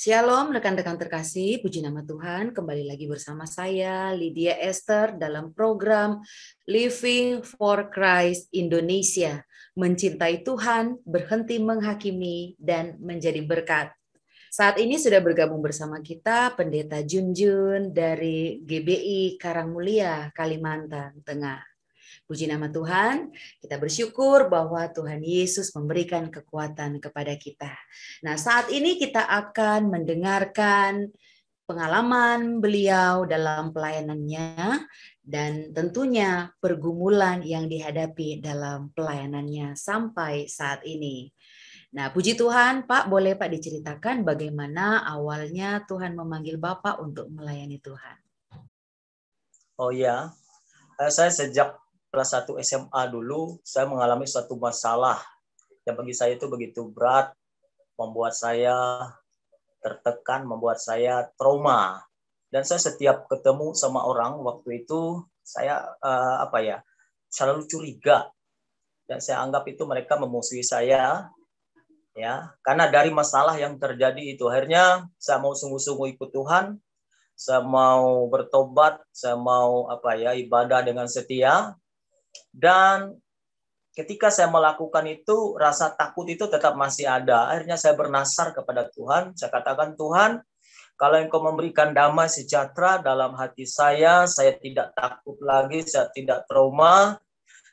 Shalom rekan-rekan terkasih, puji nama Tuhan. Kembali lagi bersama saya Lydia Esther dalam program Living for Christ Indonesia. Mencintai Tuhan, berhenti menghakimi, dan menjadi berkat. Saat ini sudah bergabung bersama kita Pendeta Junjun dari GBI Karangmulia, Kalimantan Tengah. Puji nama Tuhan, kita bersyukur bahwa Tuhan Yesus memberikan kekuatan kepada kita. Nah, saat ini kita akan mendengarkan pengalaman beliau dalam pelayanannya dan tentunya pergumulan yang dihadapi dalam pelayanannya sampai saat ini. Nah, puji Tuhan, Pak, boleh Pak diceritakan bagaimana awalnya Tuhan memanggil Bapak untuk melayani Tuhan? Oh ya, saya sejak kelas 1 SMA dulu, saya mengalami suatu masalah yang bagi saya itu begitu berat, membuat saya tertekan, membuat saya trauma. Dan saya setiap ketemu sama orang waktu itu, saya selalu curiga. Dan saya anggap itu mereka memusuhi saya, ya, karena dari masalah yang terjadi itu. Akhirnya saya mau sungguh-sungguh ikut Tuhan, saya mau bertobat, saya mau ibadah dengan setia. Dan ketika saya melakukan itu, rasa takut itu tetap masih ada. Akhirnya saya bernasar kepada Tuhan. Saya katakan, Tuhan, kalau Engkau memberikan damai sejahtera dalam hati saya tidak takut lagi, saya tidak trauma.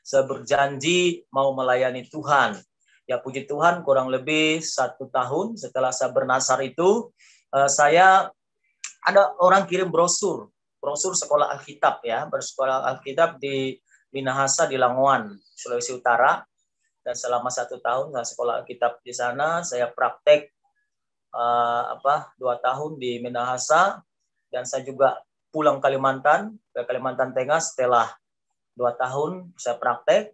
Saya berjanji mau melayani Tuhan. Ya puji Tuhan, kurang lebih 1 tahun setelah saya bernasar itu, saya ada orang kirim brosur sekolah Alkitab, ya, bersekolah Alkitab di Minahasa di Langoan, Sulawesi Utara. Dan selama 1 tahun saya sekolah Alkitab di sana, saya praktek 2 tahun di Minahasa, dan saya juga pulang ke Kalimantan Tengah setelah 2 tahun saya praktek,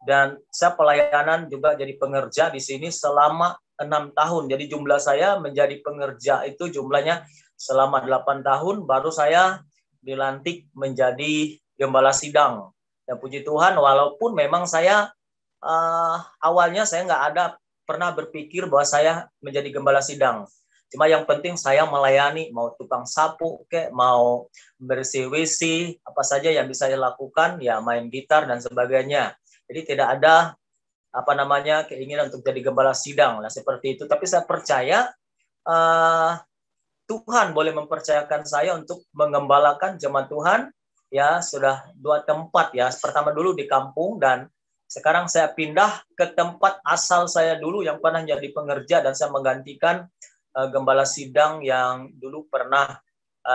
dan saya pelayanan juga jadi pengerja di sini selama 6 tahun. Jadi jumlah saya menjadi pengerja itu jumlahnya selama 8 tahun, baru saya dilantik menjadi gembala sidang. Dan puji Tuhan, walaupun memang saya awalnya saya nggak ada pernah berpikir bahwa saya menjadi gembala sidang. Cuma yang penting saya melayani, mau tukang sapu, mau bersih WC, apa saja yang bisa saya lakukan, ya main gitar dan sebagainya. Jadi tidak ada keinginan untuk jadi gembala sidang lah seperti itu. Tapi saya percaya Tuhan boleh mempercayakan saya untuk mengembalakan jemaat Tuhan. Ya, sudah 2 tempat, ya. Pertama dulu di kampung, dan sekarang saya pindah ke tempat asal saya dulu yang pernah jadi pengerja, dan saya menggantikan gembala sidang yang dulu pernah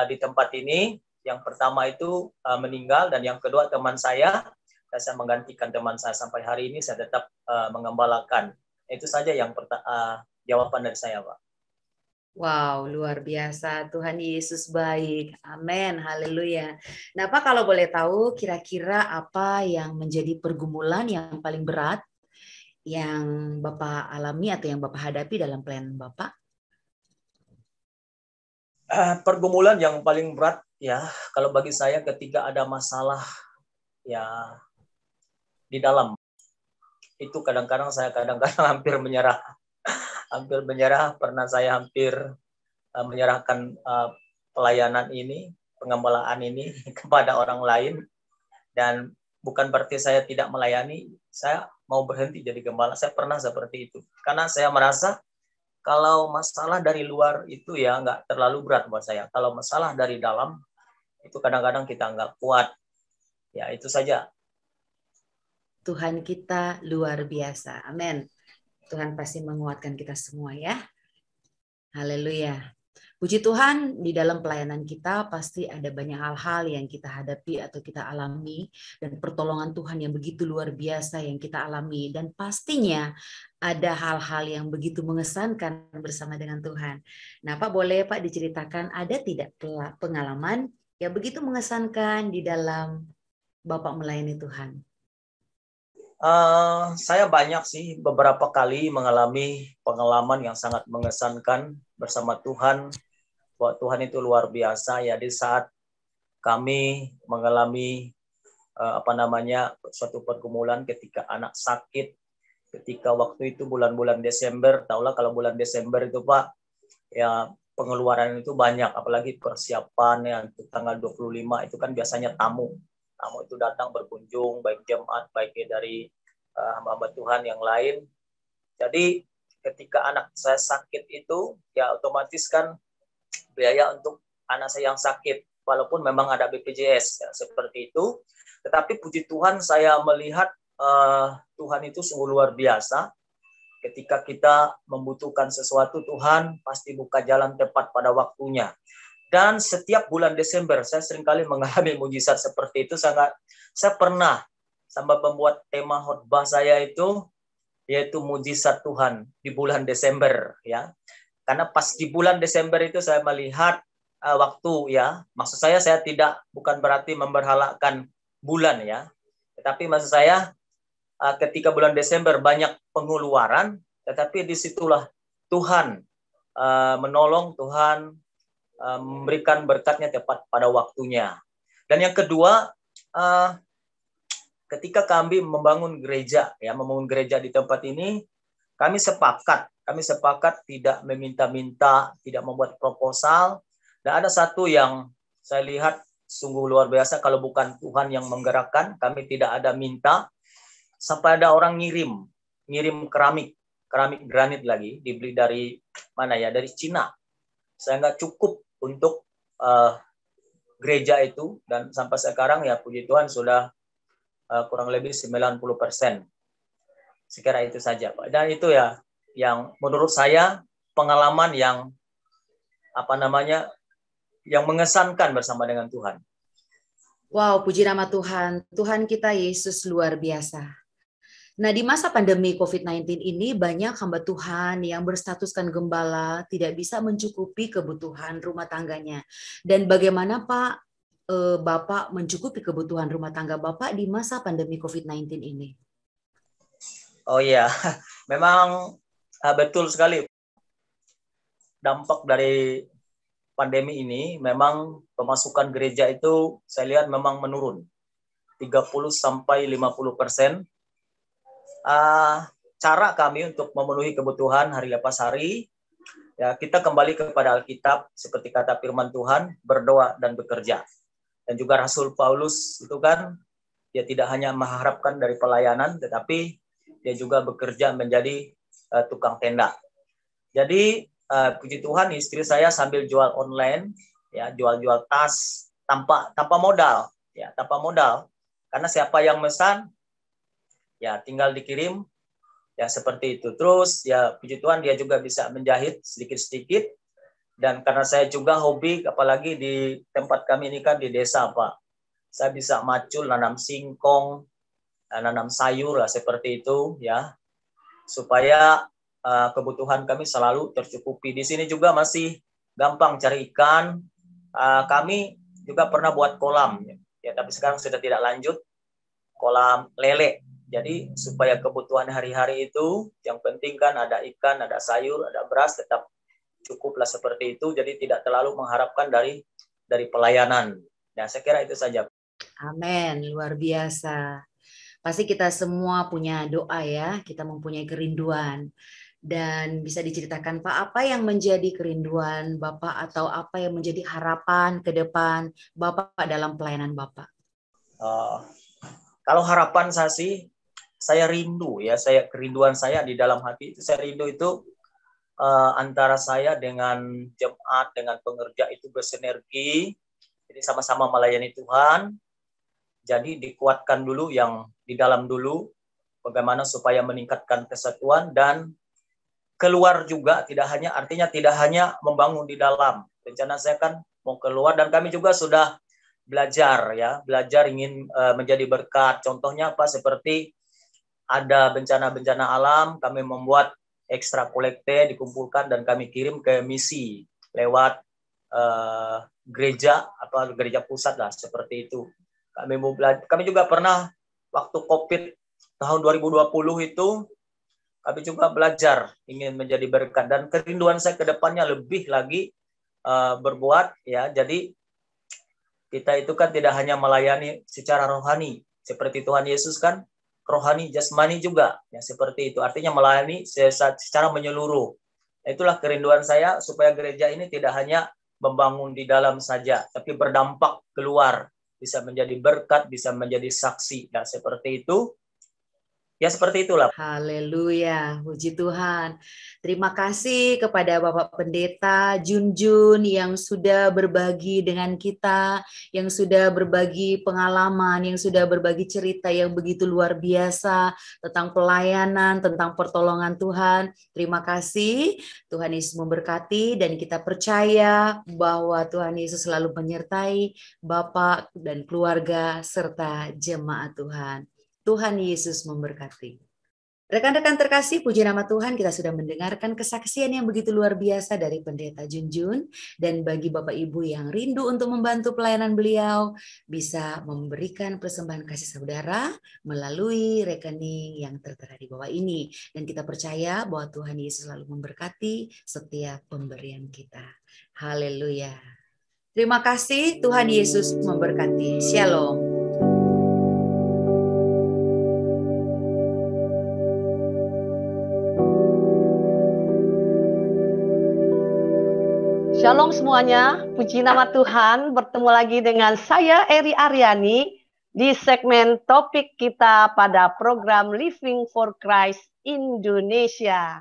di tempat ini. Yang pertama itu meninggal, dan yang kedua teman saya, dan saya menggantikan teman saya sampai hari ini. Saya tetap mengembalakan. Itu saja yang jawaban dari saya, Pak. Wow, luar biasa. Tuhan Yesus baik. Amin. Haleluya. Nah, Pak, kalau boleh tahu kira-kira apa yang menjadi pergumulan yang paling berat yang Bapak alami atau yang Bapak hadapi dalam pelayanan Bapak? Pergumulan yang paling berat, ya, kalau bagi saya ketika ada masalah, ya, di dalam. Itu kadang-kadang saya hampir menyerah. Pernah saya hampir menyerahkan pelayanan ini, pengembalaan ini kepada orang lain, dan bukan berarti saya tidak melayani, saya mau berhenti jadi gembala. Saya pernah seperti itu, karena saya merasa kalau masalah dari luar itu ya nggak terlalu berat buat saya. Kalau masalah dari dalam itu kadang-kadang kita nggak kuat. Ya itu saja. Tuhan kita luar biasa. Amin. Tuhan pasti menguatkan kita semua, ya. Haleluya. Puji Tuhan, di dalam pelayanan kita pasti ada banyak hal-hal yang kita hadapi atau kita alami, dan pertolongan Tuhan yang begitu luar biasa yang kita alami, dan pastinya ada hal-hal yang begitu mengesankan bersama dengan Tuhan. Nah, Pak, boleh Pak diceritakan ada tidak pengalaman yang begitu mengesankan di dalam Bapak melayani Tuhan? Saya banyak sih, beberapa kali mengalami pengalaman yang sangat mengesankan bersama Tuhan. Bahwa Tuhan itu luar biasa, ya. Di saat kami mengalami suatu pergumulan ketika anak sakit, ketika waktu itu bulan-bulan Desember, tahulah kalau bulan Desember itu Pak, ya pengeluaran itu banyak, apalagi persiapan yang tanggal 25 itu kan biasanya tamu itu datang berkunjung, baik jemaat, baik dari hamba-hamba Tuhan yang lain. Jadi ketika anak saya sakit itu, ya otomatis kan biaya untuk anak saya yang sakit, walaupun memang ada BPJS ya, seperti itu. Tetapi puji Tuhan saya melihat Tuhan itu sungguh luar biasa. Ketika kita membutuhkan sesuatu, Tuhan pasti buka jalan tepat pada waktunya. Dan setiap bulan Desember, saya seringkali mengalami mujizat seperti itu. Saya pernah sampai membuat tema khotbah saya itu, yaitu mujizat Tuhan di bulan Desember. Ya, karena pas di bulan Desember itu saya melihat waktu, ya. Maksud saya bukan berarti memberhalakan bulan, ya. Tetapi maksud saya, ketika bulan Desember banyak pengeluaran, tetapi disitulah Tuhan menolong, Tuhan memberikan berkatnya tepat pada waktunya. Dan yang kedua, ketika kami membangun gereja di tempat ini, kami sepakat tidak meminta-minta, tidak membuat proposal. Dan ada satu yang saya lihat sungguh luar biasa, kalau bukan Tuhan yang menggerakkan, kami tidak ada minta. Sampai ada orang ngirim keramik granit lagi, dibeli dari mana ya, dari Cina. Saya nggak cukup untuk gereja itu, dan sampai sekarang ya puji Tuhan sudah kurang lebih 90%. Sekira itu saja, Pak. Dan itu ya yang menurut saya pengalaman yang yang mengesankan bersama dengan Tuhan. Wow, puji nama Tuhan. Tuhan kita Yesus luar biasa. Nah, di masa pandemi COVID-19 ini banyak hamba Tuhan yang berstatuskan gembala tidak bisa mencukupi kebutuhan rumah tangganya. Dan bagaimana Pak, Bapak mencukupi kebutuhan rumah tangga Bapak di masa pandemi COVID-19 ini? Oh iya, memang betul sekali. Dampak dari pandemi ini memang pemasukan gereja itu saya lihat memang menurun 30-50%. Cara kami untuk memenuhi kebutuhan hari lepas hari, ya kita kembali kepada Alkitab seperti kata firman Tuhan, berdoa dan bekerja. Dan juga Rasul Paulus itu kan dia tidak hanya mengharapkan dari pelayanan, tetapi dia juga bekerja menjadi tukang tenda. Jadi puji Tuhan, istri saya sambil jual online, ya jual tas tanpa modal, ya tanpa modal. Karena siapa yang mesan, ya tinggal dikirim, ya seperti itu. Terus ya puji Tuhan dia juga bisa menjahit sedikit-sedikit. Dan karena saya juga hobi, apalagi di tempat kami ini kan di desa, Pak. Saya bisa macul, nanam singkong, nanam sayur lah seperti itu, ya. Supaya kebutuhan kami selalu tercukupi. Di sini juga masih gampang cari ikan. Kami juga pernah buat kolam, ya, tapi sekarang sudah tidak lanjut. Kolam lele. Jadi supaya kebutuhan hari-hari itu, yang penting kan ada ikan, ada sayur, ada beras, tetap cukuplah seperti itu. Jadi tidak terlalu mengharapkan dari pelayanan. Nah, saya kira itu saja. Amin, luar biasa. Pasti kita semua punya doa ya, kita mempunyai kerinduan. Dan bisa diceritakan Pak, apa yang menjadi kerinduan Bapak atau apa yang menjadi harapan ke depan Bapak dalam pelayanan Bapak? Kalau harapan saya sih, saya rindu ya, kerinduan saya di dalam hati itu, saya rindu itu antara saya dengan jemaat, dengan pengerja itu bersinergi, jadi sama-sama melayani Tuhan. Jadi dikuatkan dulu yang di dalam dulu, bagaimana supaya meningkatkan kesatuan, dan keluar juga artinya tidak hanya membangun di dalam. Rencana saya kan mau keluar, dan kami juga sudah belajar ingin menjadi berkat. Contohnya apa? Seperti ada bencana-bencana alam, kami membuat ekstra kolekte dikumpulkan dan kami kirim ke misi lewat gereja pusat lah seperti itu. Kami juga pernah waktu COVID tahun 2020 itu kami juga belajar ingin menjadi berkat, dan kerinduan saya ke depannya lebih lagi berbuat ya. Jadi kita itu kan tidak hanya melayani secara rohani seperti Tuhan Yesus kan, rohani jasmani juga ya seperti itu. Artinya melayani secara menyeluruh. Itulah kerinduan saya supaya gereja ini tidak hanya membangun di dalam saja, tapi berdampak keluar, bisa menjadi berkat, bisa menjadi saksi. Nah, seperti itu. Ya, seperti itulah. Haleluya, puji Tuhan. Terima kasih kepada Bapak Pendeta Junjun yang sudah berbagi dengan kita, yang sudah berbagi pengalaman, yang sudah berbagi cerita yang begitu luar biasa tentang pelayanan, tentang pertolongan Tuhan. Terima kasih, Tuhan Yesus memberkati, dan kita percaya bahwa Tuhan Yesus selalu menyertai Bapak dan keluarga serta jemaat Tuhan. Tuhan Yesus memberkati. Rekan-rekan terkasih, puji nama Tuhan, kita sudah mendengarkan kesaksian yang begitu luar biasa dari Pendeta Junjun. Dan bagi Bapak Ibu yang rindu untuk membantu pelayanan beliau, bisa memberikan persembahan kasih saudara melalui rekening yang tertera di bawah ini. Dan kita percaya bahwa Tuhan Yesus selalu memberkati setiap pemberian kita. Haleluya. Terima kasih, Tuhan Yesus memberkati. Shalom. Shalom semuanya, puji nama Tuhan. Bertemu lagi dengan saya Eri Aryani di segmen topik kita pada program Living for Christ Indonesia.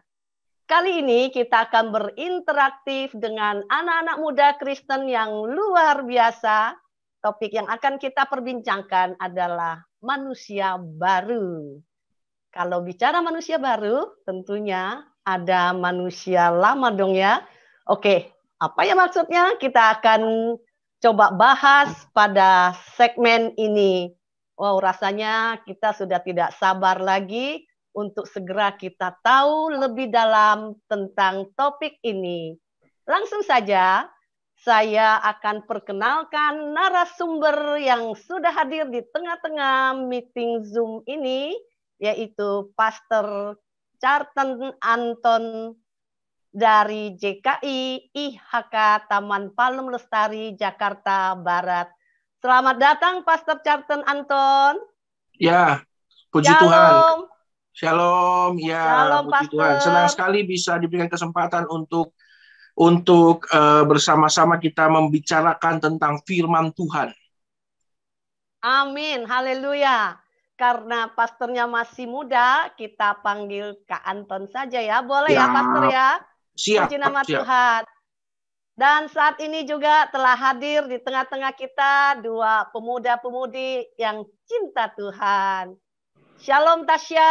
Kali ini kita akan berinteraktif dengan anak-anak muda Kristen yang luar biasa. Topik yang akan kita perbincangkan adalah manusia baru. Kalau bicara manusia baru, tentunya ada manusia lama dong ya. Oke. Apa ya maksudnya? Kita akan coba bahas pada segmen ini. Wow, rasanya kita sudah tidak sabar lagi untuk segera kita tahu lebih dalam tentang topik ini. Langsung saja, saya akan perkenalkan narasumber yang sudah hadir di tengah-tengah meeting Zoom ini, yaitu Pastor Charlton Anton dari JKI IHK Taman Palem Lestari, Jakarta Barat. Selamat datang Pastor Charlton Anton. Ya, puji Shalom. Tuhan. Shalom, ya, Shalom, puji Pastor. Tuhan. Senang sekali bisa diberikan kesempatan untuk bersama-sama kita membicarakan tentang firman Tuhan. Amin, haleluya. Karena pastornya masih muda, kita panggil Kak Anton saja ya. Boleh ya, Pastor ya? Siap, Puji nama siap. Tuhan. Dan saat ini juga telah hadir di tengah-tengah kita dua pemuda-pemudi yang cinta Tuhan. Shalom Tasya.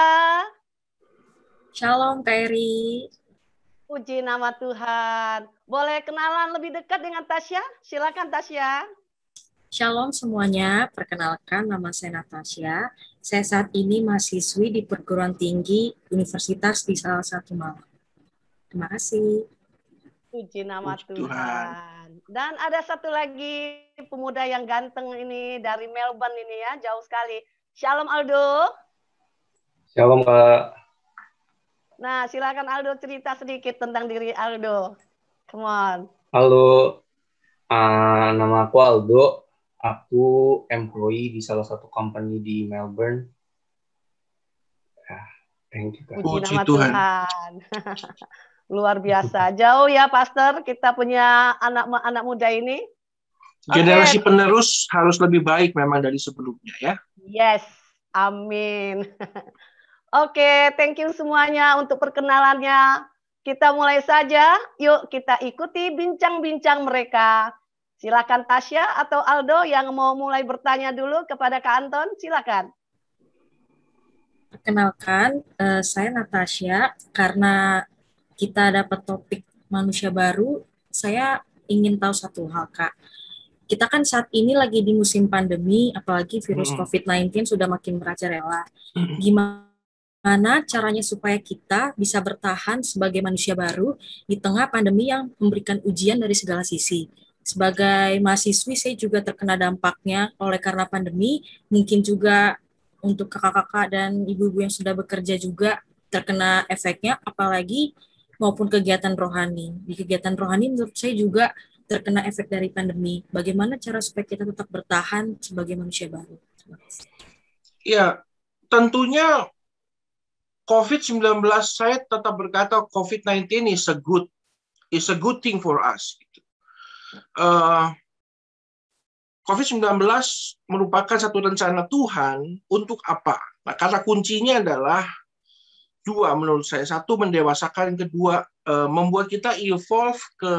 Shalom Kak Eri. Puji nama Tuhan. Boleh kenalan lebih dekat dengan Tasya? Silakan Tasya. Shalom semuanya, perkenalkan nama saya Natasha. Saya saat ini mahasiswi di perguruan tinggi Universitas di salah satu Malang. Terima kasih. Puji nama Puji Tuhan. Dan ada satu lagi pemuda yang ganteng ini dari Melbourne ini ya, jauh sekali. Shalom Aldo. Shalom Kak. Nah, silakan Aldo cerita sedikit tentang diri Aldo. Come on. Halo, nama aku Aldo. Aku employee di salah satu company di Melbourne. Thank you Kak. Puji Puji nama Tuhan. Tuhan. Luar biasa. Jauh ya, Pastor. Kita punya anak muda ini. Generasi penerus harus lebih baik memang dari sebelumnya ya. Yes, amin. Oke, thank you semuanya untuk perkenalannya. Kita mulai saja. Yuk kita ikuti bincang-bincang mereka. Silakan Tasya atau Aldo yang mau mulai bertanya dulu kepada Kak Anton. Silakan. Perkenalkan, saya Natasha. Karena kita dapat topik manusia baru, saya ingin tahu satu hal, Kak. Kita kan saat ini lagi di musim pandemi, apalagi virus COVID-19 sudah makin merajalela. Gimana caranya supaya kita bisa bertahan sebagai manusia baru di tengah pandemi yang memberikan ujian dari segala sisi? Sebagai mahasiswi, saya juga terkena dampaknya oleh karena pandemi, mungkin juga untuk kakak-kakak dan ibu-ibu yang sudah bekerja juga terkena efeknya, apalagi maupun kegiatan rohani. Di kegiatan rohani menurut saya juga terkena efek dari pandemi. Bagaimana cara supaya kita tetap bertahan sebagai manusia baru? Ya, tentunya COVID-19, saya tetap berkata COVID-19 is a good thing for us. COVID-19 merupakan satu rencana Tuhan untuk apa? Nah, kata kuncinya adalah dua menurut saya. Satu, mendewasakan. Kedua, membuat kita evolve ke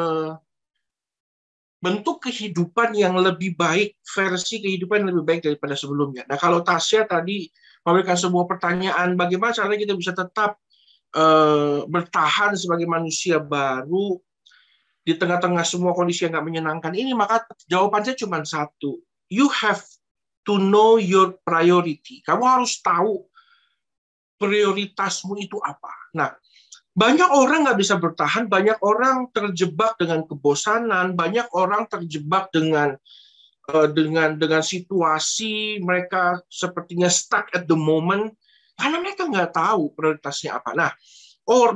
bentuk kehidupan yang lebih baik, versi kehidupan yang lebih baik daripada sebelumnya. Nah, kalau Tasya tadi memberikan sebuah pertanyaan, bagaimana caranya kita bisa tetap bertahan sebagai manusia baru di tengah-tengah semua kondisi yang nggak menyenangkan ini, maka jawabannya cuma satu. You have to know your priority. Kamu harus tahu prioritasmu itu apa. Nah, banyak orang nggak bisa bertahan, banyak orang terjebak dengan kebosanan, banyak orang terjebak dengan situasi mereka sepertinya stuck at the moment karena mereka nggak tahu prioritasnya apa. Nah,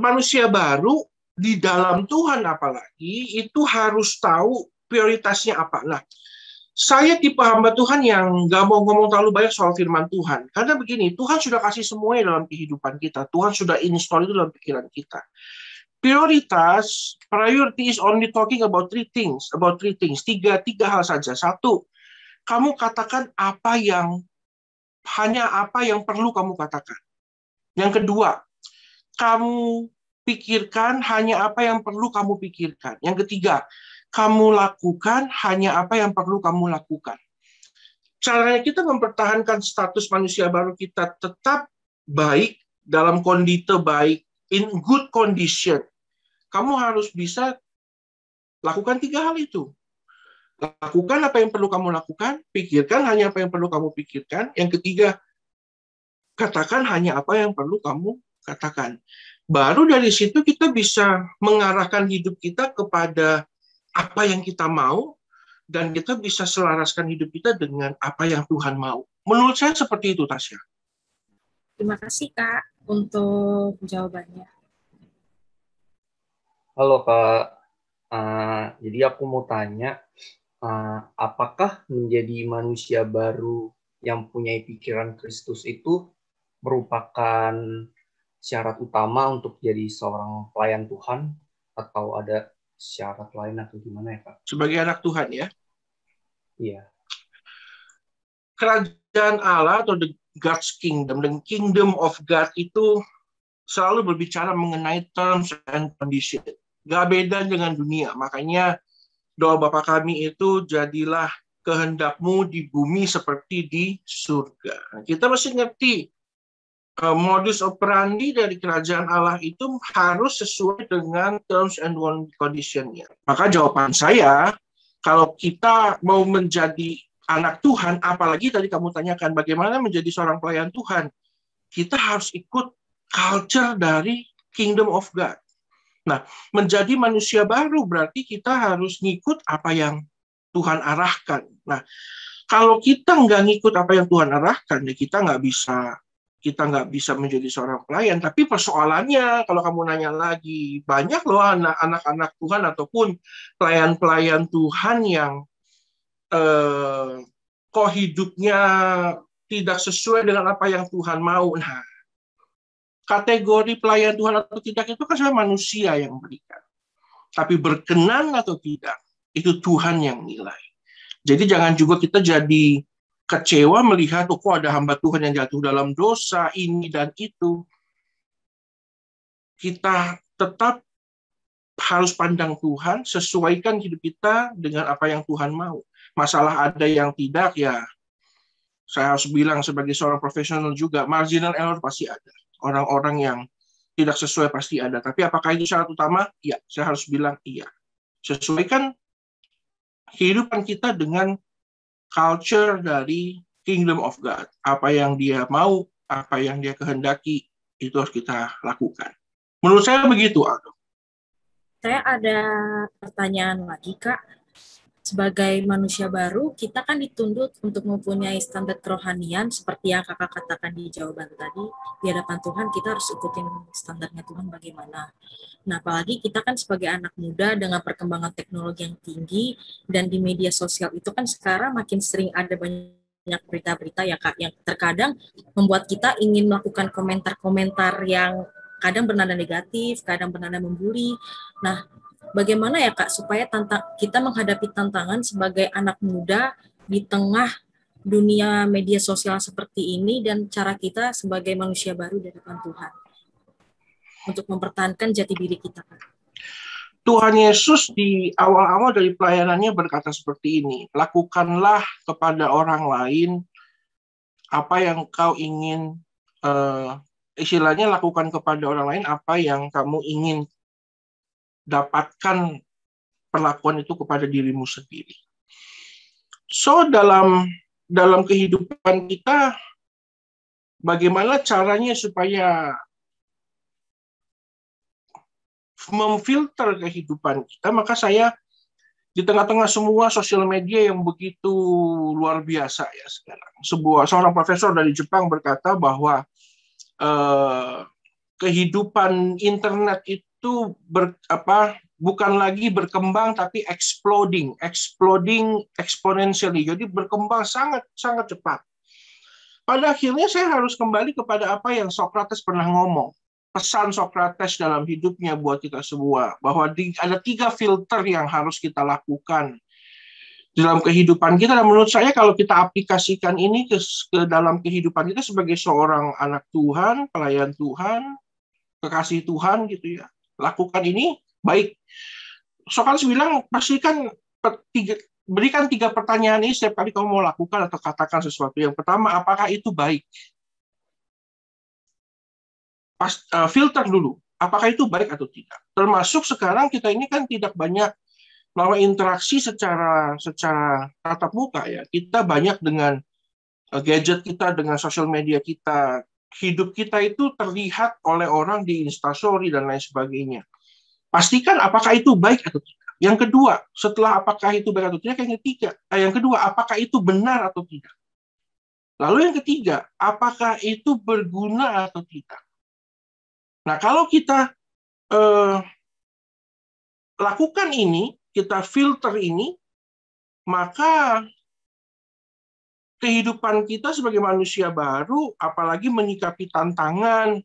manusia baru di dalam Tuhan apalagi itu harus tahu prioritasnya apa. Nah, saya tipe hamba Tuhan yang nggak mau ngomong terlalu banyak soal firman Tuhan. Karena begini, Tuhan sudah kasih semuanya dalam kehidupan kita. Tuhan sudah install itu dalam pikiran kita. Priority is only talking about three things. Tiga hal saja. Satu, kamu katakan hanya apa yang perlu kamu katakan. Yang kedua, kamu pikirkan hanya apa yang perlu kamu pikirkan. Yang ketiga, kamu lakukan hanya apa yang perlu kamu lakukan. Caranya kita mempertahankan status manusia baru kita tetap baik, dalam kondisi baik, in good condition. Kamu harus bisa lakukan tiga hal itu. Lakukan apa yang perlu kamu lakukan, pikirkan hanya apa yang perlu kamu pikirkan. Yang ketiga, katakan hanya apa yang perlu kamu katakan. Baru dari situ kita bisa mengarahkan hidup kita kepada apa yang kita mau, dan kita bisa selaraskan hidup kita dengan apa yang Tuhan mau. Menurut saya seperti itu, Tasya. Terima kasih, Kak, untuk jawabannya. Halo, Kak. Jadi aku mau tanya, apakah menjadi manusia baru yang punya pikiran Kristus itu merupakan syarat utama untuk jadi seorang pelayan Tuhan, atau ada syarat lain atau gimana ya, Pak? Sebagai anak Tuhan ya? Iya. Kerajaan Allah atau God's kingdom, the kingdom of God itu selalu berbicara mengenai terms and conditions. Gak beda dengan dunia. Makanya doa Bapa kami itu, jadilah kehendakmu di bumi seperti di surga. Kita mesti ngerti modus operandi dari kerajaan Allah itu harus sesuai dengan terms and condition-nya. Maka jawaban saya, kalau kita mau menjadi anak Tuhan, apalagi tadi kamu tanyakan bagaimana menjadi seorang pelayan Tuhan, kita harus ikut culture dari Kingdom of God. Nah, menjadi manusia baru berarti kita harus ngikut apa yang Tuhan arahkan. Nah, kalau kita nggak ngikut apa yang Tuhan arahkan, ya kita nggak bisa menjadi seorang pelayan. Tapi persoalannya, kalau kamu nanya lagi, banyak loh anak-anak Tuhan ataupun pelayan-pelayan Tuhan yang kok hidupnya tidak sesuai dengan apa yang Tuhan mau. Nah, kategori pelayan Tuhan atau tidak itu kan sebenarnya manusia yang berikan. Tapi berkenan atau tidak, itu Tuhan yang nilai. Jadi jangan juga kita jadi kecewa melihat, kok ada hamba Tuhan yang jatuh dalam dosa, ini dan itu. Kita tetap harus pandang Tuhan, sesuaikan hidup kita dengan apa yang Tuhan mau. Masalah ada yang tidak, ya saya harus bilang sebagai seorang profesional juga, marginal error pasti ada. Orang-orang yang tidak sesuai pasti ada. Tapi apakah itu syarat utama? Ya, saya harus bilang iya. Sesuaikan kehidupan kita dengan culture dari Kingdom of God. Apa yang dia mau, apa yang dia kehendaki, itu harus kita lakukan. Menurut saya begitu, Aldo. Saya ada pertanyaan lagi, Kak. Sebagai manusia baru, kita kan dituntut untuk mempunyai standar kerohanian seperti yang Kakak katakan di jawaban tadi. Di hadapan Tuhan, kita harus ikutin standarnya Tuhan bagaimana. Nah, apalagi kita kan sebagai anak muda dengan perkembangan teknologi yang tinggi, dan di media sosial itu kan sekarang makin sering ada banyak banyak berita-berita ya Kak, yang terkadang membuat kita ingin melakukan komentar-komentar yang kadang bernada negatif, kadang bernada membuli. Nah, bagaimana ya Kak supaya kita menghadapi tantangan sebagai anak muda di tengah dunia media sosial seperti ini dan cara kita sebagai manusia baru di hadapan Tuhan untuk mempertahankan jati diri kita Kak? Tuhan Yesus di awal-awal dari pelayanannya berkata seperti ini, lakukanlah kepada orang lain apa yang kau ingin, istilahnya lakukan kepada orang lain apa yang kamu ingin dapatkan perlakuan itu kepada dirimu sendiri. So dalam kehidupan kita, bagaimana caranya supaya memfilter kehidupan kita? Maka saya di tengah-tengah semua sosial media yang begitu luar biasa ya sekarang, seorang profesor dari Jepang berkata bahwa kehidupan internet itu bukan lagi berkembang tapi exploding exponentially. Jadi berkembang sangat cepat. Pada akhirnya saya harus kembali kepada apa yang Socrates pernah ngomong. Pesan Socrates dalam hidupnya buat kita semua, bahwa ada 3 filter yang harus kita lakukan dalam kehidupan kita. Dan menurut saya kalau kita aplikasikan ini ke dalam kehidupan kita sebagai seorang anak Tuhan, pelayan Tuhan, kekasih Tuhan gitu ya, lakukan ini baik. Socrates bilang, berikan 3 pertanyaan ini setiap kali kamu mau lakukan atau katakan sesuatu. Yang pertama, apakah itu baik? Filter dulu, apakah itu baik atau tidak. Termasuk sekarang kita ini kan tidak banyak melakukan interaksi secara tatap muka ya. Kita banyak dengan gadget kita, dengan sosial media kita. Hidup kita itu terlihat oleh orang di Instastory dan lain sebagainya. Pastikan apakah itu baik atau tidak. Yang kedua, setelah apakah itu baik atau tidak, yang kedua, apakah itu benar atau tidak. Lalu yang ketiga, apakah itu berguna atau tidak. Nah, kalau kita lakukan ini, kita filter ini, maka kehidupan kita sebagai manusia baru, apalagi menyikapi tantangan,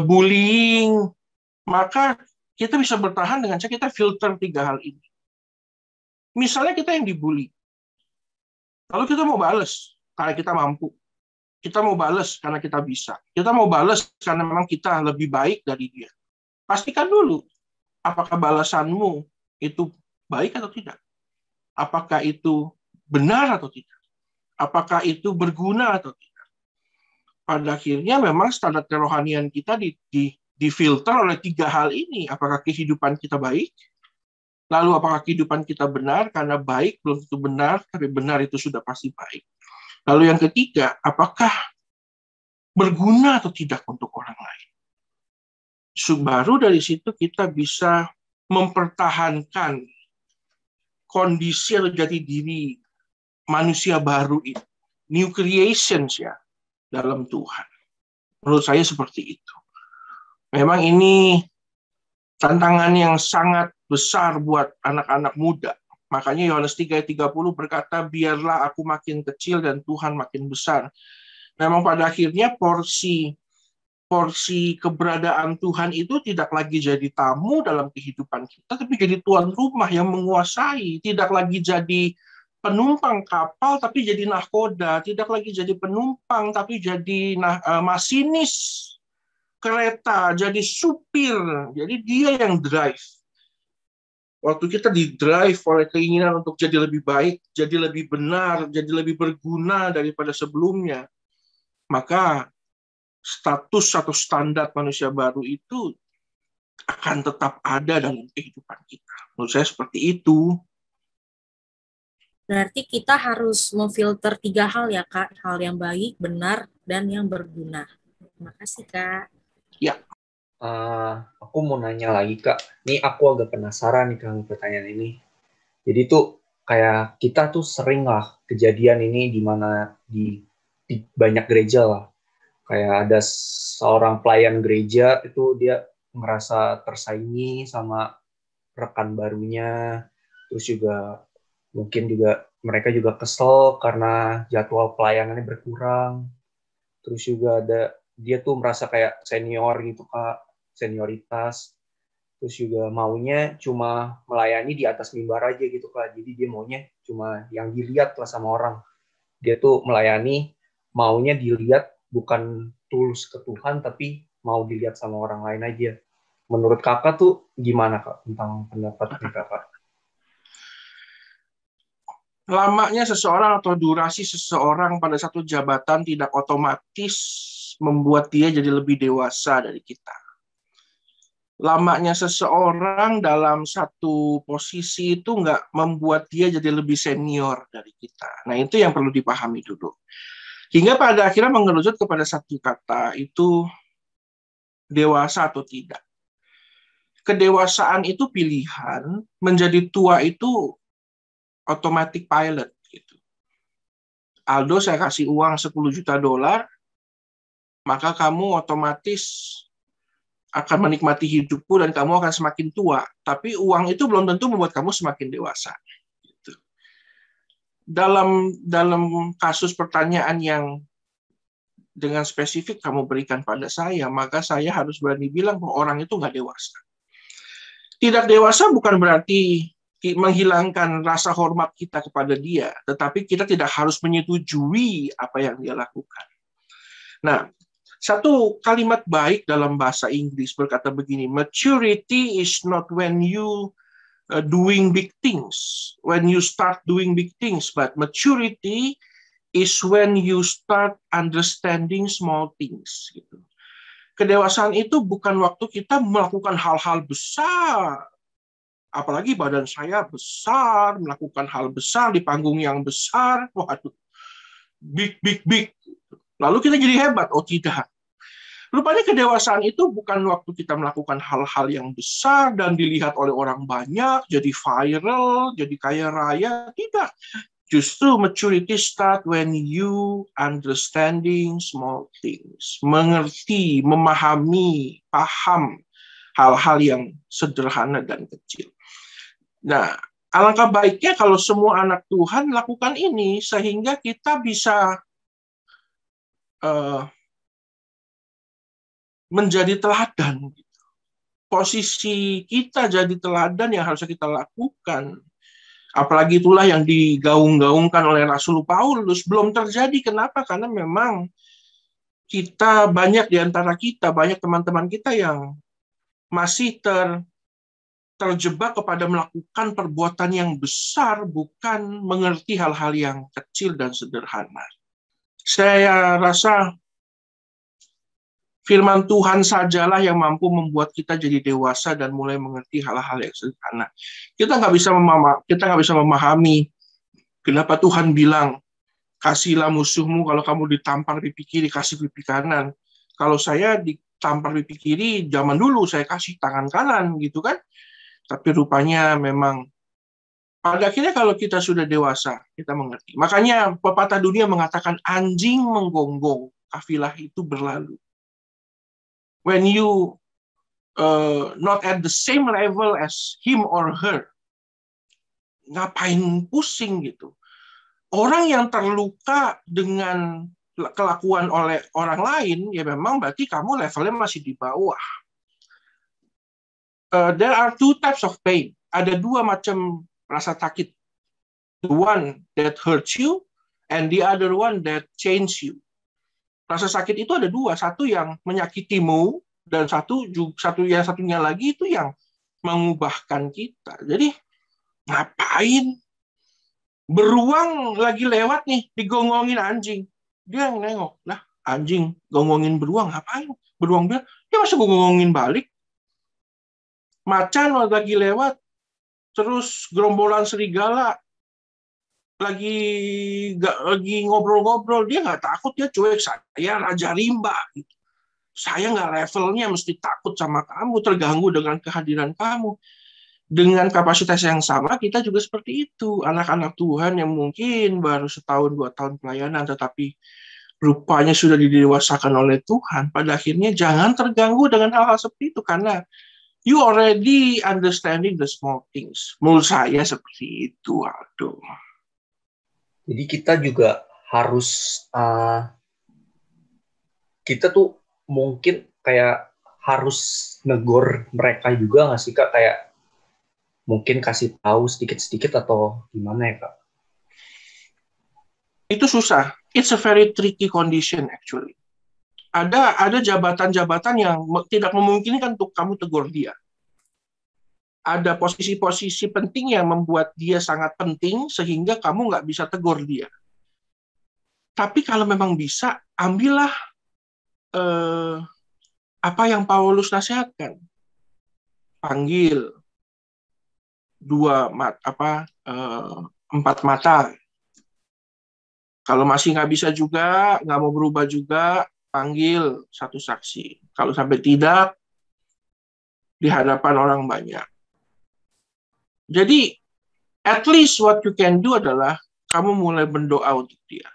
bullying, maka kita bisa bertahan dengan cara kita filter 3 hal ini. Misalnya kita yang dibully, lalu kita mau balas karena kita mampu. Kita mau balas karena kita bisa. Kita mau balas karena memang kita lebih baik dari dia. Pastikan dulu, apakah balasanmu itu baik atau tidak? Apakah itu benar atau tidak? Apakah itu berguna atau tidak? Pada akhirnya memang standar kerohanian kita difilter oleh 3 hal ini. Apakah kehidupan kita baik? Lalu apakah kehidupan kita benar? Karena baik belum tentu benar, tapi benar itu sudah pasti baik. Lalu yang ketiga, apakah berguna atau tidak untuk orang lain? Baru dari situ kita bisa mempertahankan kondisi atau jati diri manusia baru itu. New creations ya dalam Tuhan. Menurut saya seperti itu. Memang ini tantangan yang sangat besar buat anak-anak muda. Makanya Yohanes 3:30 berkata, biarlah aku makin kecil dan Tuhan makin besar. Memang pada akhirnya porsi keberadaan Tuhan itu tidak lagi jadi tamu dalam kehidupan kita, tapi jadi tuan rumah yang menguasai. Tidak lagi jadi penumpang kapal, tapi jadi nahkoda. Tidak lagi jadi penumpang, tapi jadi masinis kereta, jadi supir. Jadi dia yang drive. Waktu kita di-drive oleh keinginan untuk jadi lebih baik, jadi lebih benar, jadi lebih berguna daripada sebelumnya, maka status atau standar manusia baru itu akan tetap ada dalam kehidupan kita. Menurut saya seperti itu. Berarti kita harus memfilter 3 hal ya Kak, hal yang baik, benar, dan yang berguna. Terima kasih Kak. Ya. Aku mau nanya lagi Kak. Nih aku agak penasaran nih dengan pertanyaan ini. Jadi tuh kayak kita tuh sering lah kejadian ini di mana di banyak gereja lah. Kayak ada seorang pelayan gereja itu dia merasa tersaingi sama rekan barunya. Terus juga mungkin juga mereka juga kesel karena jadwal pelayanannya berkurang. Terus juga dia tuh merasa kayak senior gitu Kak, senioritas. Terus juga maunya cuma melayani di atas mimbar aja gitu Kak. Jadi dia maunya cuma yang dilihat lah sama orang. Dia tuh melayani, maunya dilihat bukan tulus ke Tuhan, tapi mau dilihat sama orang lain aja. Menurut Kakak tuh gimana Kak tentang pendapatnya Kakak? Lamanya seseorang atau durasi seseorang pada satu jabatan tidak otomatis membuat dia jadi lebih dewasa dari kita. Lamanya seseorang dalam satu posisi itu nggak membuat dia jadi lebih senior dari kita. Nah, itu yang perlu dipahami dulu. Hingga pada akhirnya mengerucut kepada satu kata, itu dewasa atau tidak. Kedewasaan itu pilihan, menjadi tua itu automatic pilot. Gitu. Aldo, saya kasih uang 10 juta dolar, maka kamu otomatis akan menikmati hidupmu dan kamu akan semakin tua. Tapi uang itu belum tentu membuat kamu semakin dewasa. Gitu. Dalam kasus pertanyaan yang dengan spesifik kamu berikan pada saya, maka saya harus berani bilang bahwa orang itu nggak dewasa. Tidak dewasa bukan berarti menghilangkan rasa hormat kita kepada dia, tetapi kita tidak harus menyetujui apa yang dia lakukan. Nah, satu kalimat baik dalam bahasa Inggris berkata begini, maturity is not when you doing big things, when you start doing big things, but maturity is when you start understanding small things. Gitu. Kedewasaan itu bukan waktu kita melakukan hal-hal besar, apalagi badan saya besar, melakukan hal besar di panggung yang besar, waduh, big. Lalu kita jadi hebat. Oh tidak. Rupanya kedewasaan itu bukan waktu kita melakukan hal-hal yang besar dan dilihat oleh orang banyak, jadi viral, jadi kaya raya. Tidak. Justru maturity start when you understanding small things. Mengerti, memahami, paham hal-hal yang sederhana dan kecil. Nah, alangkah baiknya kalau semua anak Tuhan lakukan ini, sehingga kita bisa menjadi teladan. Posisi kita jadi teladan yang harusnya kita lakukan. Apalagi itulah yang digaung-gaungkan oleh Rasul Paulus. Belum terjadi. Kenapa? Karena memang kita banyak di antara kita, banyak teman-teman kita yang masih terjebak kepada melakukan perbuatan yang besar, bukan mengerti hal-hal yang kecil dan sederhana. Saya rasa firman Tuhan sajalah yang mampu membuat kita jadi dewasa dan mulai mengerti hal-hal yang sederhana. Kita nggak bisa memahami kenapa Tuhan bilang, kasihlah musuhmu, kalau kamu ditampar pipi kiri, kasih pipi kanan. Kalau saya ditampar pipi kiri, zaman dulu saya kasih tangan kanan, gitu kan. Tapi rupanya memang pada akhirnya kalau kita sudah dewasa, kita mengerti. Makanya pepatah dunia mengatakan anjing menggonggong, kafilah itu berlalu. When you not at the same level as him or her, ngapain pusing gitu. Orang yang terluka dengan kelakuan oleh orang lain, ya memang berarti kamu levelnya masih di bawah. There are two types of pain. Ada dua macam rasa sakit. The one that hurts you, and the other one that changes you. Rasa sakit itu ada dua. Satu yang menyakitimu, dan satunya lagi itu yang mengubahkan kita. Jadi, ngapain? Beruang lagi lewat nih, digonggongin anjing. Dia nengok, lah anjing gonggongin beruang, ngapain? Beruang bilang, dia masa gonggongin balik? Macan lagi lewat, terus gerombolan serigala lagi ngobrol-ngobrol, dia nggak takut, dia cuek. Saya Raja Rimba, gitu. Saya nggak levelnya mesti takut sama kamu, terganggu dengan kehadiran kamu. Dengan kapasitas yang sama, kita juga seperti itu. Anak-anak Tuhan yang mungkin baru 1-2 tahun pelayanan, tetapi rupanya sudah didewasakan oleh Tuhan. Pada akhirnya jangan terganggu dengan hal-hal seperti itu, karena you already understanding the small things. Menurut saya seperti itu. Aduh. Jadi kita juga harus kita tuh mungkin kayak harus negor mereka juga nggak sih Kak? Kayak mungkin kasih tahu sedikit-sedikit atau gimana ya Kak? Itu susah. It's a very tricky condition actually. Ada jabatan-jabatan yang tidak memungkinkan untuk kamu tegur dia. Ada posisi-posisi penting yang membuat dia sangat penting sehingga kamu nggak bisa tegur dia. Tapi kalau memang bisa, ambillah apa yang Paulus nasihatkan. Panggil empat mata. Kalau masih nggak bisa juga, nggak mau berubah juga, panggil satu saksi. Kalau sampai tidak, di hadapan orang banyak. Jadi, at least what you can do adalah kamu mulai berdoa untuk dia.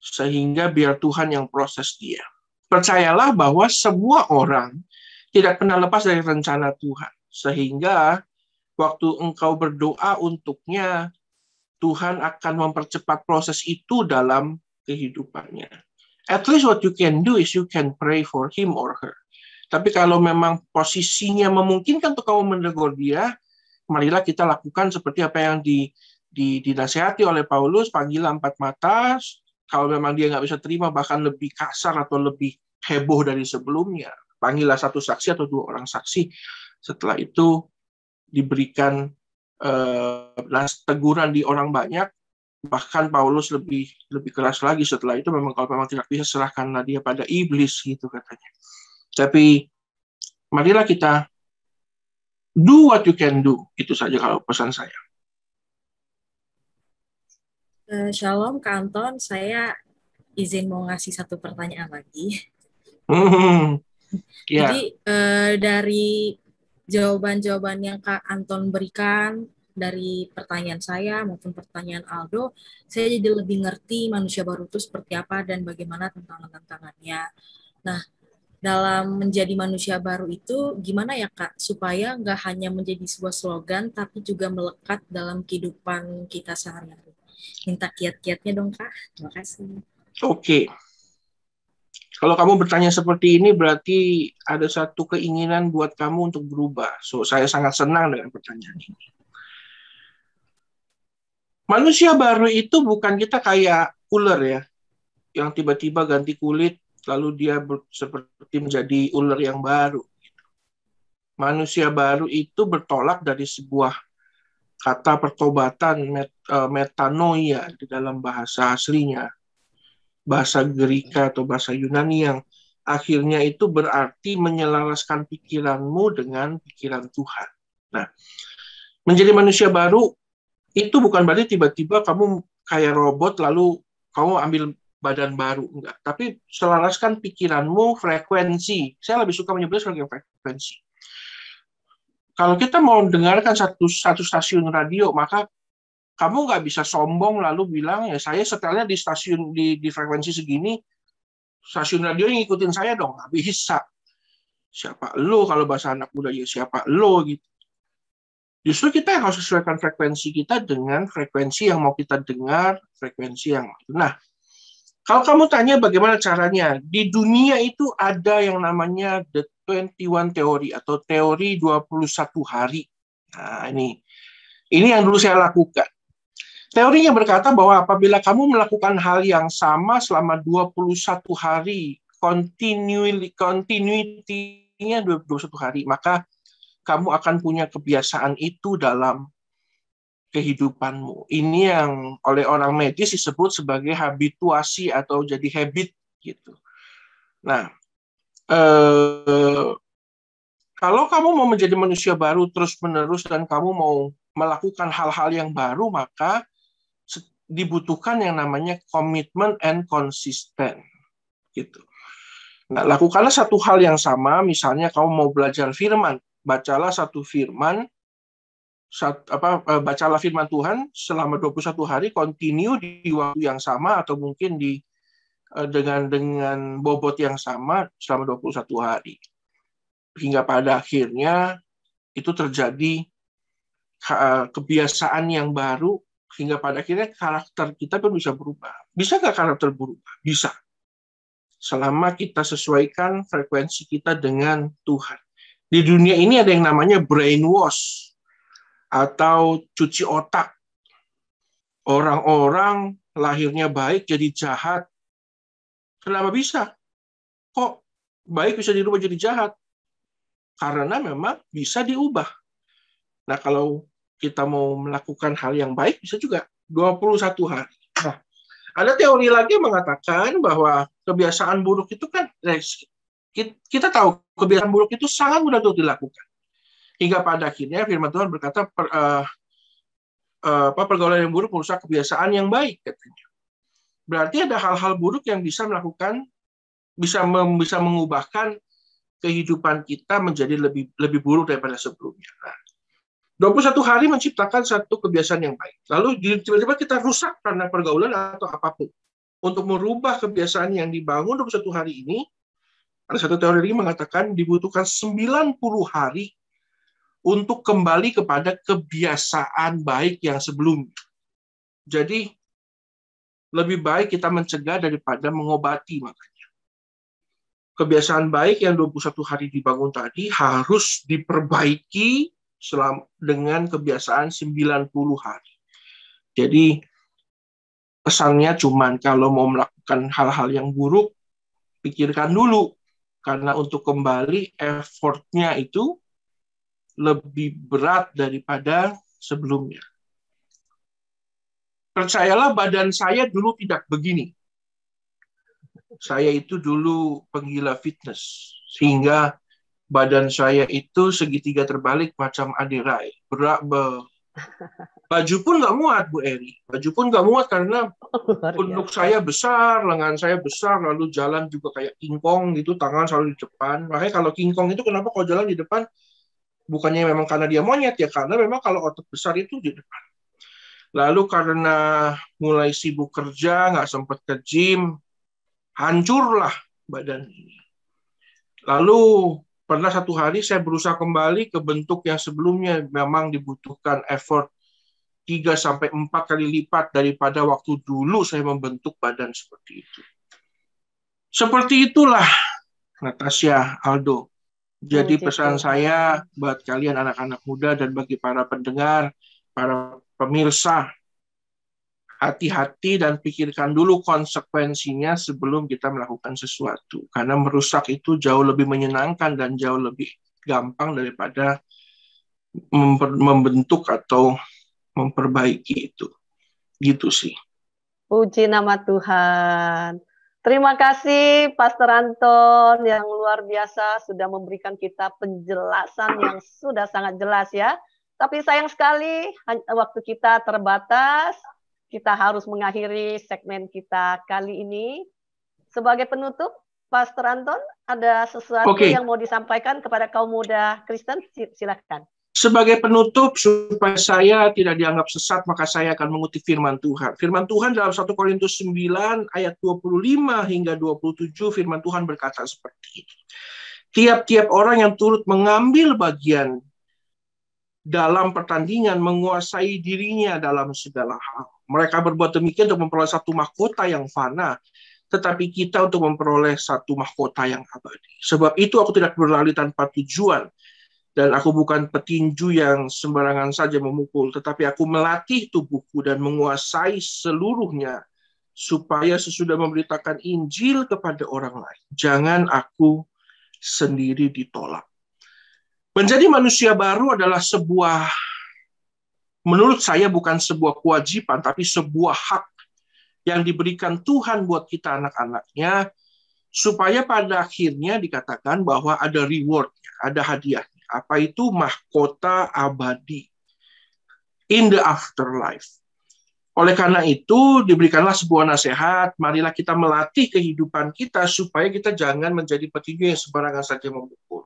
Sehingga biar Tuhan yang proses dia. Percayalah bahwa semua orang tidak pernah lepas dari rencana Tuhan. Sehingga waktu engkau berdoa untuknya, Tuhan akan mempercepat proses itu dalam kehidupannya. At least what you can do is you can pray for him or her. Tapi kalau memang posisinya memungkinkan untuk kamu menegur dia, marilah kita lakukan seperti apa yang dinasihati oleh Paulus, panggil empat mata. Kalau memang dia nggak bisa terima, bahkan lebih kasar atau lebih heboh dari sebelumnya, panggillah satu saksi atau dua orang saksi. Setelah itu diberikan teguran di orang banyak. Bahkan Paulus lebih keras lagi setelah itu. Memang kalau memang tidak bisa, serahkanlah dia pada iblis, gitu katanya. Tapi marilah kita do what you can do. Itu saja kalau pesan saya. Shalom Kak Anton, saya izin mau ngasih satu pertanyaan lagi. Yeah. Jadi dari jawaban-jawaban yang Kak Anton berikan, dari pertanyaan saya maupun pertanyaan Aldo, saya jadi lebih ngerti manusia baru itu seperti apa dan bagaimana tantangan-tantangannya. Nah, dalam menjadi manusia baru itu gimana ya Kak, supaya nggak hanya menjadi sebuah slogan, tapi juga melekat dalam kehidupan kita sehari-hari. Minta kiat-kiatnya dong Kak. Terima kasih. Oke. Kalau kamu bertanya seperti ini, berarti ada satu keinginan buat kamu untuk berubah. So, saya sangat senang dengan pertanyaan ini. Manusia baru itu bukan kita kayak ular ya, yang tiba-tiba ganti kulit, lalu dia seperti menjadi ular yang baru. Manusia baru itu bertolak dari sebuah kata pertobatan, metanoia di dalam bahasa aslinya. Bahasa Gerika atau bahasa Yunani yang akhirnya itu berarti menyelaraskan pikiranmu dengan pikiran Tuhan. Nah, menjadi manusia baru itu bukan berarti tiba-tiba kamu kayak robot lalu kamu ambil badan baru, enggak. Tapi selaraskan pikiranmu, frekuensi. Saya lebih suka menyebutnya sebagai frekuensi. Kalau kita mau dengarkan satu stasiun radio, maka kamu nggak bisa sombong lalu bilang, ya saya setelnya di stasiun di frekuensi segini, stasiun radio yang ngikutin saya dong. Nggak bisa. Siapa lo kalau bahasa anak muda, ya siapa lo gitu. Justru kita yang harus sesuaikan frekuensi kita dengan frekuensi yang mau kita dengar, frekuensi yang... Nah, kalau kamu tanya bagaimana caranya, di dunia itu ada yang namanya The 21 Theory atau teori 21 hari. Nah, ini yang dulu saya lakukan. Teorinya berkata bahwa apabila kamu melakukan hal yang sama selama 21 hari, continuity-nya 21 hari, maka kamu akan punya kebiasaan itu dalam kehidupanmu. Ini yang oleh orang medis disebut sebagai habituasi atau jadi habit gitu. Nah, kalau kamu mau menjadi manusia baru terus-menerus dan kamu mau melakukan hal-hal yang baru, maka dibutuhkan yang namanya komitmen and consistent gitu. Nah, lakukanlah satu hal yang sama, misalnya kamu mau belajar firman, bacalah satu firman, bacalah firman Tuhan selama 21 hari, continue di waktu yang sama atau mungkin dengan bobot yang sama selama 21 hari. Hingga pada akhirnya itu terjadi kebiasaan yang baru Sehingga pada akhirnya karakter kita pun bisa berubah. Bisa nggak karakter berubah? Bisa. Selama kita sesuaikan frekuensi kita dengan Tuhan. Di dunia ini ada yang namanya brainwash atau cuci otak. Orang-orang lahirnya baik jadi jahat. Kenapa bisa? Kok baik bisa dirubah jadi jahat? Karena memang bisa diubah. Nah, kalau kita mau melakukan hal yang baik, bisa juga 21 hari. Nah, ada teori lagi yang mengatakan bahwa kebiasaan buruk itu kan, kita tahu kebiasaan buruk itu sangat mudah untuk dilakukan. Hingga pada akhirnya firman Tuhan berkata, pergaulan yang buruk merusak kebiasaan yang baik, katanya. Berarti ada hal-hal buruk yang bisa mengubahkan kehidupan kita menjadi lebih buruk daripada sebelumnya. Nah, 21 hari menciptakan satu kebiasaan yang baik. Lalu tiba-tiba kita rusak karena pergaulan atau apapun. Untuk merubah kebiasaan yang dibangun 21 hari ini, ada satu teori mengatakan dibutuhkan 90 hari untuk kembali kepada kebiasaan baik yang sebelumnya. Jadi, lebih baik kita mencegah daripada mengobati, makanya. Kebiasaan baik yang 21 hari dibangun tadi harus diperbaiki dengan kebiasaan 90 hari. Jadi pesannya cuman kalau mau melakukan hal-hal yang buruk, pikirkan dulu. Karena untuk kembali effortnya itu lebih berat daripada sebelumnya. Percayalah, badan saya dulu tidak begini. Saya itu dulu penggila fitness. Sehingga badan saya itu segitiga terbalik macam Adirai. Baju pun nggak muat, Bu Eri. Baju pun nggak muat karena punuk saya besar, lengan saya besar, lalu jalan juga kayak King Kong gitu, tangan selalu di depan. Makanya kalau King Kong itu kenapa kalau jalan di depan, bukannya memang karena dia monyet ya, karena memang kalau otot besar itu di depan. Lalu karena mulai sibuk kerja, nggak sempat ke gym, hancurlah badan ini. Lalu pernah satu hari saya berusaha kembali ke bentuk yang sebelumnya, memang dibutuhkan effort 3-4 kali lipat daripada waktu dulu saya membentuk badan seperti itu. Seperti itulah, Natasha, Aldo. Jadi pesan saya buat kalian anak-anak muda dan bagi para pendengar, para pemirsa, hati-hati dan pikirkan dulu konsekuensinya sebelum kita melakukan sesuatu. Karena merusak itu jauh lebih menyenangkan dan jauh lebih gampang daripada membentuk atau memperbaiki itu. Gitu sih. Puji nama Tuhan. Terima kasih Pastor Anton yang luar biasa sudah memberikan kita penjelasan yang sudah sangat jelas ya. Tapi sayang sekali waktu kita terbatas. Kita harus mengakhiri segmen kita kali ini. Sebagai penutup, Pastor Anton, ada sesuatu yang mau disampaikan kepada kaum muda Kristen? Silakan. Sebagai penutup, supaya saya tidak dianggap sesat, maka saya akan mengutip firman Tuhan. Firman Tuhan dalam 1 Korintus 9 ayat 25 hingga 27, firman Tuhan berkata seperti ini. Tiap-tiap orang yang turut mengambil bagian dalam pertandingan menguasai dirinya dalam segala hal. Mereka berbuat demikian untuk memperoleh satu mahkota yang fana, tetapi kita untuk memperoleh satu mahkota yang abadi. Sebab itu aku tidak berlari tanpa tujuan, dan aku bukan petinju yang sembarangan saja memukul, tetapi aku melatih tubuhku dan menguasai seluruhnya, supaya sesudah memberitakan Injil kepada orang lain, jangan aku sendiri ditolak. Menjadi manusia baru adalah menurut saya bukan sebuah kewajiban, tapi sebuah hak yang diberikan Tuhan buat kita anak-anaknya, supaya pada akhirnya dikatakan bahwa ada reward-nya, ada hadiahnya. Apa itu? Mahkota abadi. In the afterlife. Oleh karena itu, diberikanlah sebuah nasihat, marilah kita melatih kehidupan kita, supaya kita jangan menjadi petinju yang sembarangan saja memukul.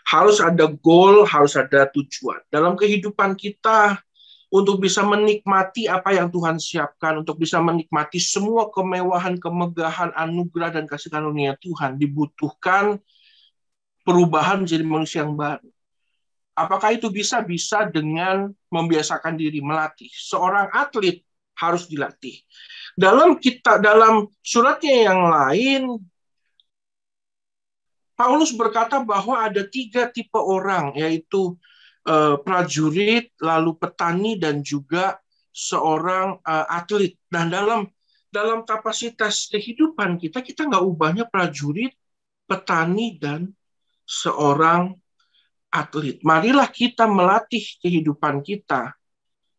Harus ada goal, harus ada tujuan. Dalam kehidupan kita, untuk bisa menikmati apa yang Tuhan siapkan, untuk bisa menikmati semua kemewahan, kemegahan, anugerah, dan kasih karunia Tuhan, dibutuhkan perubahan menjadi manusia yang baru. Apakah itu bisa? Bisa dengan membiasakan diri melatih. Seorang atlet harus dilatih. Dalam suratnya yang lain, Paulus berkata bahwa ada 3 tipe orang, yaitu prajurit, lalu petani, dan juga seorang atlet. Dan dalam kapasitas kehidupan kita nggak ubahnya prajurit, petani, dan seorang atlet. Marilah kita melatih kehidupan kita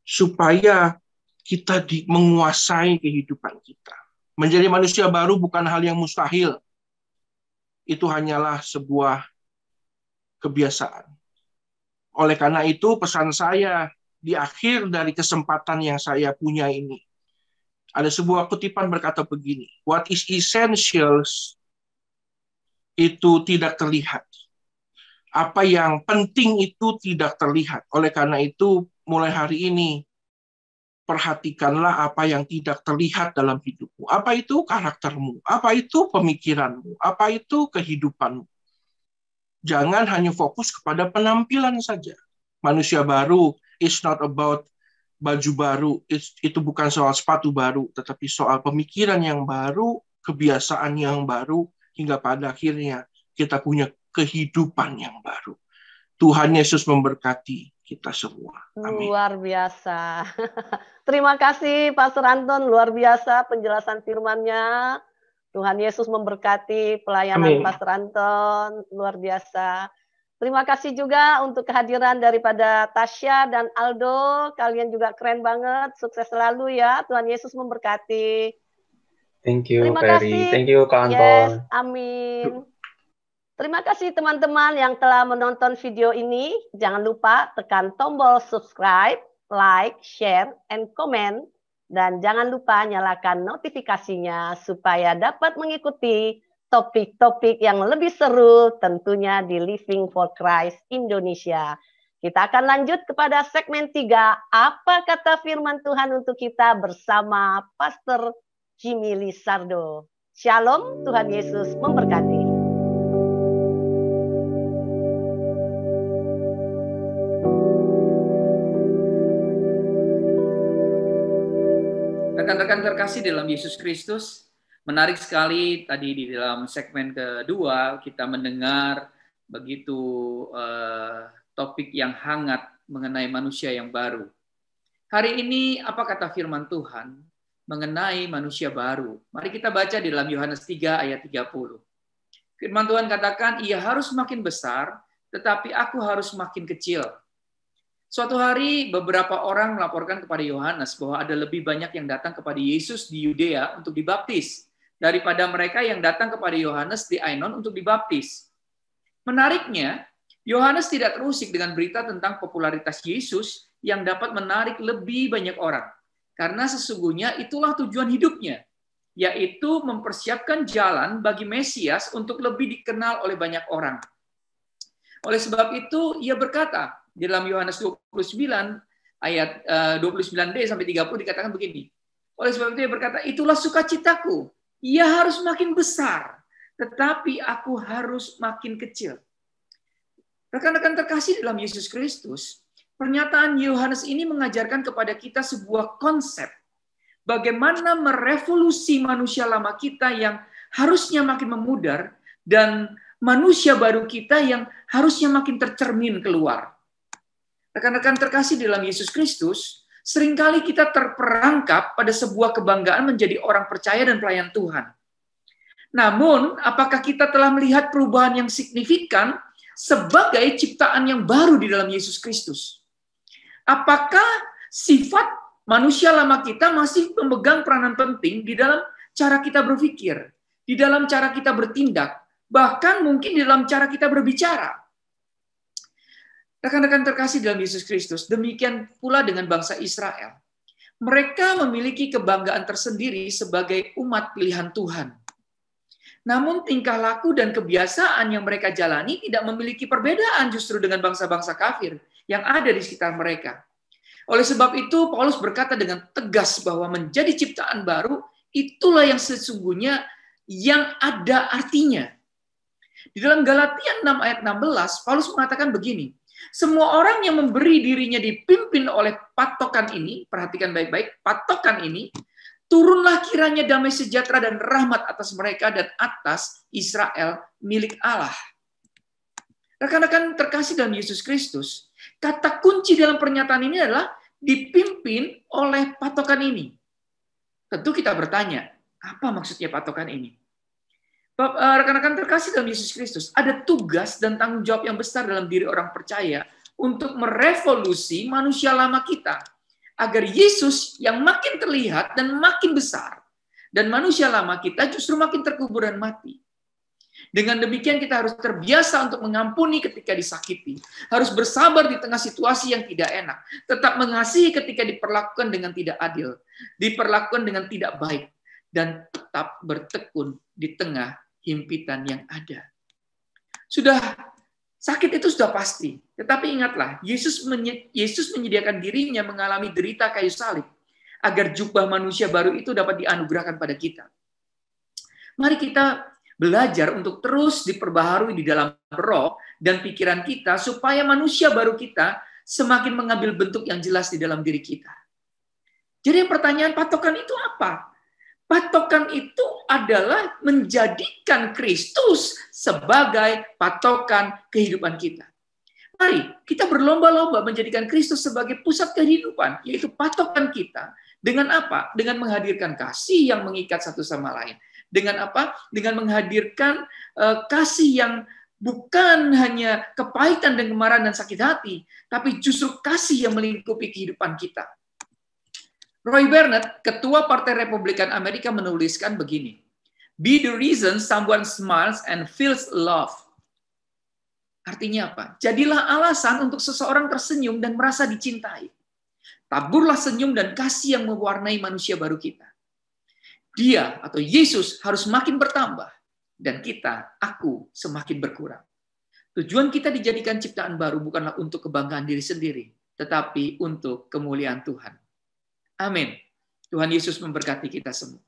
supaya kita menguasai kehidupan kita. Menjadi manusia baru bukan hal yang mustahil. Itu hanyalah sebuah kebiasaan. Oleh karena itu, pesan saya di akhir dari kesempatan yang saya punya ini, ada sebuah kutipan berkata begini, what is essential itu tidak terlihat. Apa yang penting itu tidak terlihat. Oleh karena itu, mulai hari ini, perhatikanlah apa yang tidak terlihat dalam hidupmu. Apa itu karaktermu? Apa itu pemikiranmu? Apa itu kehidupanmu? Jangan hanya fokus kepada penampilan saja. Manusia baru is not about baju baru. Itu bukan soal sepatu baru, tetapi soal pemikiran yang baru, kebiasaan yang baru, hingga pada akhirnya kita punya kehidupan yang baru. Tuhan Yesus memberkati kita semua. Amin. Luar biasa. Terima kasih Pastor Anton, luar biasa penjelasan firman-Nya. Tuhan Yesus memberkati pelayanan Amin. Pastor Anton, luar biasa. Terima kasih juga untuk kehadiran daripada Tasya dan Aldo. Kalian juga keren banget, sukses selalu ya. Tuhan Yesus memberkati. Thank you, Terima Ferry. kasih. Thank you, Kak Anton. Yes, amin. Terima kasih teman-teman yang telah menonton video ini. Jangan lupa tekan tombol subscribe, like, share, and comment. Dan jangan lupa nyalakan notifikasinya supaya dapat mengikuti topik-topik yang lebih seru tentunya di Living for Christ Indonesia. Kita akan lanjut kepada segmen 3. Apa kata firman Tuhan untuk kita bersama Pastor Jimmy Lizardo. Shalom, Tuhan Yesus memberkati. Rekan-rekan terkasih dalam Yesus Kristus, menarik sekali tadi di dalam segmen kedua kita mendengar begitu topik yang hangat mengenai manusia yang baru. Hari ini apa kata firman Tuhan mengenai manusia baru? Mari kita baca di dalam Yohanes 3 ayat 30. Firman Tuhan katakan, ia harus makin besar, tetapi aku harus makin kecil. Suatu hari beberapa orang melaporkan kepada Yohanes bahwa ada lebih banyak yang datang kepada Yesus di Yudea untuk dibaptis daripada mereka yang datang kepada Yohanes di Ainon untuk dibaptis. Menariknya, Yohanes tidak terusik dengan berita tentang popularitas Yesus yang dapat menarik lebih banyak orang. Karena sesungguhnya itulah tujuan hidupnya, yaitu mempersiapkan jalan bagi Mesias untuk lebih dikenal oleh banyak orang. Oleh sebab itu, ia berkata, di dalam Yohanes 29 ayat 29b sampai 30 dikatakan begini. Oleh sebab itu dia berkata, itulah sukacitaku. Ia harus makin besar, tetapi aku harus makin kecil. Rekan-rekan terkasih dalam Yesus Kristus, pernyataan Yohanes ini mengajarkan kepada kita sebuah konsep bagaimana merevolusi manusia lama kita yang harusnya makin memudar dan manusia baru kita yang harusnya makin tercermin keluar. Rekan-rekan terkasih dalam Yesus Kristus, seringkali kita terperangkap pada sebuah kebanggaan menjadi orang percaya dan pelayan Tuhan. Namun, apakah kita telah melihat perubahan yang signifikan sebagai ciptaan yang baru di dalam Yesus Kristus? Apakah sifat manusia lama kita masih memegang peranan penting di dalam cara kita berpikir, di dalam cara kita bertindak, bahkan mungkin di dalam cara kita berbicara? Rekan-rekan terkasih dalam Yesus Kristus, demikian pula dengan bangsa Israel. Mereka memiliki kebanggaan tersendiri sebagai umat pilihan Tuhan. Namun tingkah laku dan kebiasaan yang mereka jalani tidak memiliki perbedaan justru dengan bangsa-bangsa kafir yang ada di sekitar mereka. Oleh sebab itu, Paulus berkata dengan tegas bahwa menjadi ciptaan baru, itulah yang sesungguhnya yang ada artinya. Di dalam Galatia 6 ayat 16, Paulus mengatakan begini, Semua orang yang memberi dirinya dipimpin oleh patokan ini, perhatikan baik-baik, patokan ini, turunlah kiranya damai sejahtera dan rahmat atas mereka dan atas Israel milik Allah. Rekan-rekan terkasih dalam Yesus Kristus, kata kunci dalam pernyataan ini adalah dipimpin oleh patokan ini. Tentu kita bertanya, apa maksudnya patokan ini? Rekan-rekan terkasih dalam Yesus Kristus, ada tugas dan tanggung jawab yang besar dalam diri orang percaya untuk merevolusi manusia lama kita, agar Yesus yang makin terlihat dan makin besar, dan manusia lama kita justru makin terkubur dan mati. Dengan demikian kita harus terbiasa untuk mengampuni ketika disakiti, harus bersabar di tengah situasi yang tidak enak, tetap mengasihi ketika diperlakukan dengan tidak adil, diperlakukan dengan tidak baik, dan tetap bertekun di tengah himpitan yang ada. Sudah sakit itu sudah pasti, tetapi ingatlah, Yesus menyediakan dirinya mengalami derita kayu salib agar jubah manusia baru itu dapat dianugerahkan pada kita. Mari kita belajar untuk terus diperbaharui di dalam roh dan pikiran kita supaya manusia baru kita semakin mengambil bentuk yang jelas di dalam diri kita. Jadi pertanyaan patokan itu apa? Patokan itu adalah menjadikan Kristus sebagai patokan kehidupan kita. Mari kita berlomba-lomba menjadikan Kristus sebagai pusat kehidupan, yaitu patokan kita. Dengan apa? Dengan menghadirkan kasih yang mengikat satu sama lain. Dengan apa? Dengan menghadirkan kasih yang bukan hanya kepahitan dan kemarahan dan sakit hati, tapi justru kasih yang melingkupi kehidupan kita. Roy Burnett, ketua Partai Republikan Amerika, menuliskan begini, "Be the reason someone smiles and feels love." Artinya apa? Jadilah alasan untuk seseorang tersenyum dan merasa dicintai. Taburlah senyum dan kasih yang mewarnai manusia baru kita. Dia atau Yesus harus makin bertambah, dan kita, aku, semakin berkurang. Tujuan kita dijadikan ciptaan baru bukanlah untuk kebanggaan diri sendiri, tetapi untuk kemuliaan Tuhan. Amin. Tuhan Yesus memberkati kita semua.